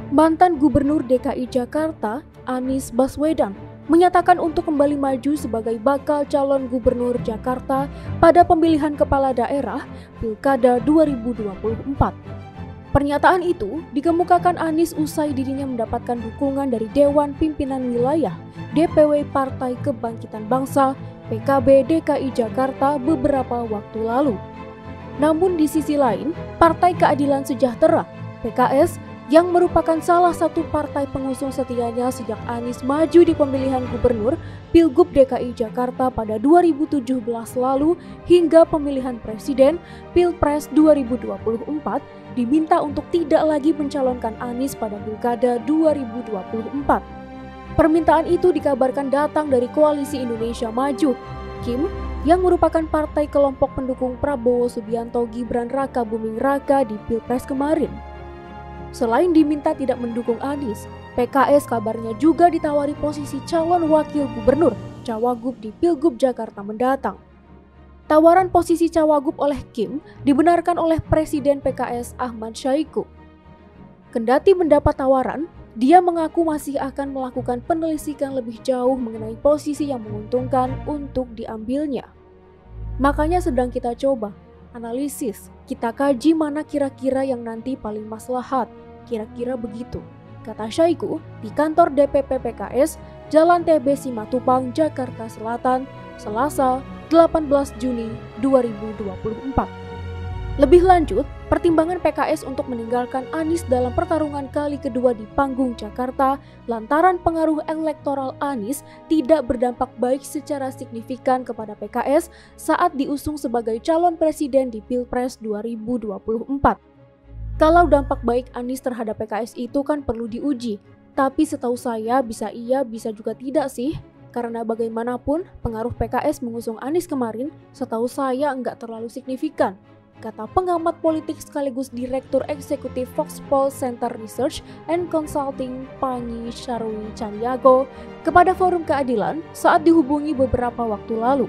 Mantan Gubernur DKI Jakarta, Anies Baswedan, menyatakan untuk kembali maju sebagai bakal calon gubernur Jakarta pada pemilihan kepala daerah Pilkada 2024. Pernyataan itu dikemukakan Anies usai dirinya mendapatkan dukungan dari Dewan Pimpinan Wilayah DPW Partai Kebangkitan Bangsa PKB DKI Jakarta beberapa waktu lalu. Namun di sisi lain, Partai Keadilan Sejahtera (PKS) yang merupakan salah satu partai pengusung setianya sejak Anies maju di pemilihan gubernur Pilgub DKI Jakarta pada 2017 lalu hingga pemilihan presiden Pilpres 2024 diminta untuk tidak lagi mencalonkan Anies pada Pilkada 2024. Permintaan itu dikabarkan datang dari Koalisi Indonesia Maju, KIM, yang merupakan partai kelompok pendukung Prabowo Subianto Gibran Rakabuming Raka di Pilpres kemarin. Selain diminta tidak mendukung Anies, PKS kabarnya juga ditawari posisi calon wakil gubernur Cawagup di Pilgub Jakarta mendatang. Tawaran posisi Cawagup oleh Kim dibenarkan oleh Presiden PKS Ahmad Syahiku. Kendati mendapat tawaran, dia mengaku masih akan melakukan penelusuran lebih jauh mengenai posisi yang menguntungkan untuk diambilnya. Makanya sedang kita coba analisis, kita kaji mana kira-kira yang nanti paling maslahat, kira-kira begitu, kata Syahiku di kantor DPP PKS, Jalan TB Simatupang, Jakarta Selatan, Selasa 18 Juni 2024. Lebih lanjut, pertimbangan PKS untuk meninggalkan Anies dalam pertarungan kali kedua di panggung Jakarta lantaran pengaruh elektoral Anies tidak berdampak baik secara signifikan kepada PKS saat diusung sebagai calon presiden di Pilpres 2024. Kalau dampak baik Anies terhadap PKS itu kan perlu diuji, tapi setahu saya bisa iya bisa juga tidak sih. Karena bagaimanapun pengaruh PKS mengusung Anies kemarin setahu saya enggak terlalu signifikan, kata pengamat politik sekaligus Direktur Eksekutif Foxpol Center Research and Consulting Pangi Syarwi Caniago kepada Forum Keadilan saat dihubungi beberapa waktu lalu.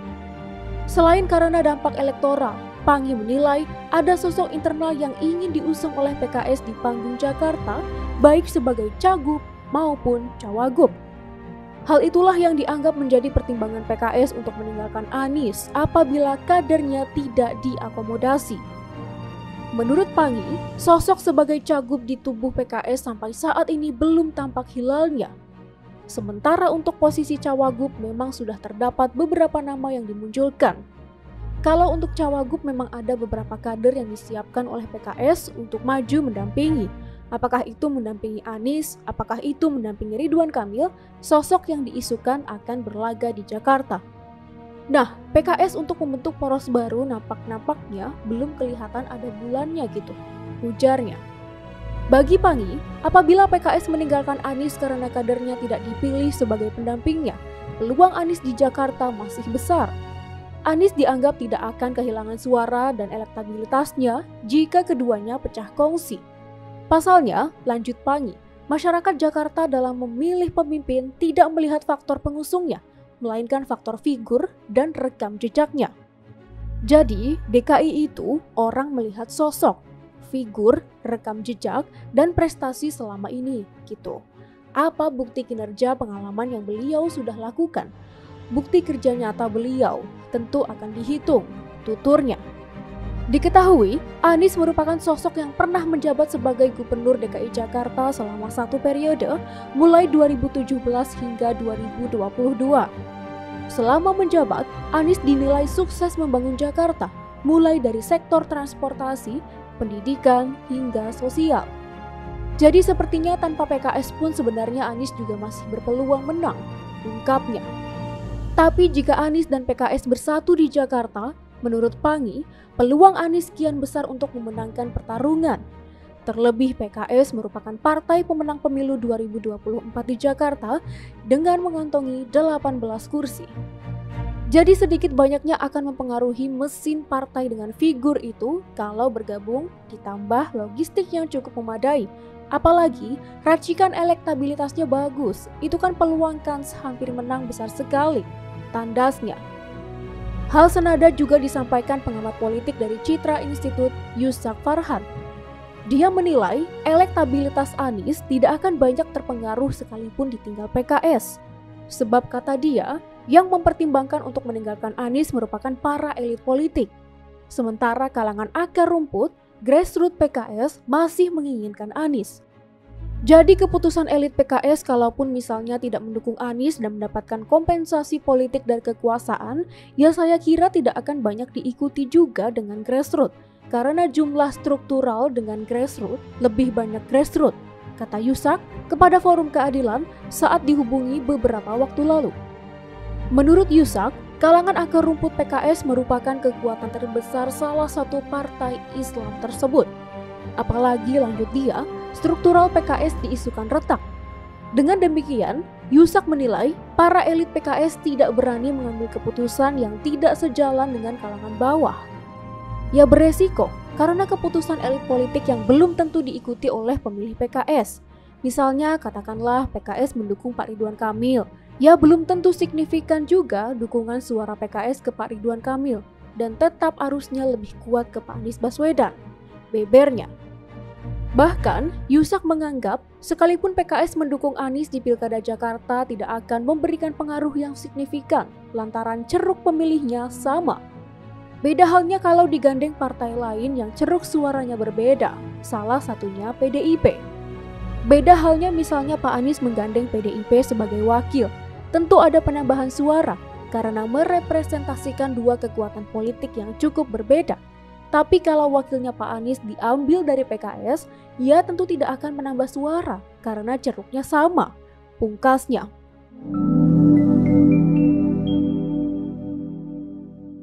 Selain karena dampak elektoral, Pangi menilai ada sosok internal yang ingin diusung oleh PKS di panggung Jakarta, baik sebagai cagup maupun cawagup. Hal itulah yang dianggap menjadi pertimbangan PKS untuk meninggalkan Anies apabila kadernya tidak diakomodasi. Menurut Pangi, sosok sebagai cagup di tubuh PKS sampai saat ini belum tampak hilalnya. Sementara untuk posisi cawagup memang sudah terdapat beberapa nama yang dimunculkan. Kalau untuk cawagup memang ada beberapa kader yang disiapkan oleh PKS untuk maju mendampingi. Apakah itu mendampingi Anies, apakah itu mendampingi Ridwan Kamil, sosok yang diisukan akan berlaga di Jakarta. Nah, PKS untuk membentuk poros baru nampaknya belum kelihatan ada bulannya gitu, ujarnya. Bagi Pangi, apabila PKS meninggalkan Anies karena kadernya tidak dipilih sebagai pendampingnya, peluang Anies di Jakarta masih besar. Anies dianggap tidak akan kehilangan suara dan elektabilitasnya jika keduanya pecah kongsi. Pasalnya, lanjut Pangi, masyarakat Jakarta dalam memilih pemimpin tidak melihat faktor pengusungnya, melainkan faktor figur dan rekam jejaknya. Jadi, DKI itu orang melihat sosok, figur, rekam jejak, dan prestasi selama ini, gitu. Apa bukti kinerja pengalaman yang beliau sudah lakukan? Bukti kerja nyata beliau tentu akan dihitung, tuturnya. Diketahui, Anies merupakan sosok yang pernah menjabat sebagai Gubernur DKI Jakarta selama satu periode, mulai 2017 hingga 2022. Selama menjabat, Anies dinilai sukses membangun Jakarta, mulai dari sektor transportasi, pendidikan, hingga sosial. Jadi sepertinya tanpa PKS pun sebenarnya Anies juga masih berpeluang menang, ungkapnya. Tapi jika Anies dan PKS bersatu di Jakarta, menurut Pangi, peluang Anies kian besar untuk memenangkan pertarungan. Terlebih PKS merupakan partai pemenang pemilu 2024 di Jakarta dengan mengantongi 18 kursi. Jadi sedikit banyaknya akan mempengaruhi mesin partai dengan figur itu kalau bergabung ditambah logistik yang cukup memadai. Apalagi racikan elektabilitasnya bagus, itu kan peluang kans hampir menang besar sekali, tandasnya. Hal senada juga disampaikan pengamat politik dari Citra Institute Yusak Farhan. Dia menilai elektabilitas Anies tidak akan banyak terpengaruh sekalipun ditinggal PKS. Sebab kata dia, yang mempertimbangkan untuk meninggalkan Anies merupakan para elit politik. Sementara kalangan akar rumput, grassroots PKS masih menginginkan Anies. Jadi keputusan elit PKS kalaupun misalnya tidak mendukung Anies dan mendapatkan kompensasi politik dari kekuasaan, ya saya kira tidak akan banyak diikuti juga dengan grassroots. Karena jumlah struktural dengan grassroots lebih banyak grassroots, kata Yusak kepada Forum Keadilan saat dihubungi beberapa waktu lalu. Menurut Yusak, kalangan akar rumput PKS merupakan kekuatan terbesar salah satu partai Islam tersebut. Apalagi lanjut dia, struktural PKS diisukan retak. Dengan demikian, Yusak menilai para elit PKS tidak berani mengambil keputusan yang tidak sejalan dengan kalangan bawah. Ya beresiko, karena keputusan elit politik yang belum tentu diikuti oleh pemilih PKS. Misalnya katakanlah PKS mendukung Pak Ridwan Kamil, ya belum tentu signifikan juga dukungan suara PKS ke Pak Ridwan Kamil, dan tetap arusnya lebih kuat ke Pak Anies Baswedan, bebernya. Bahkan, Yusak menganggap sekalipun PKS mendukung Anies di Pilkada Jakarta tidak akan memberikan pengaruh yang signifikan lantaran ceruk pemilihnya sama. Beda halnya kalau digandeng partai lain yang ceruk suaranya berbeda, salah satunya PDIP. Beda halnya misalnya Pak Anies menggandeng PDIP sebagai wakil, tentu ada penambahan suara karena merepresentasikan dua kekuatan politik yang cukup berbeda. Tapi kalau wakilnya Pak Anies diambil dari PKS, ia tentu tidak akan menambah suara karena ceruknya sama, pungkasnya.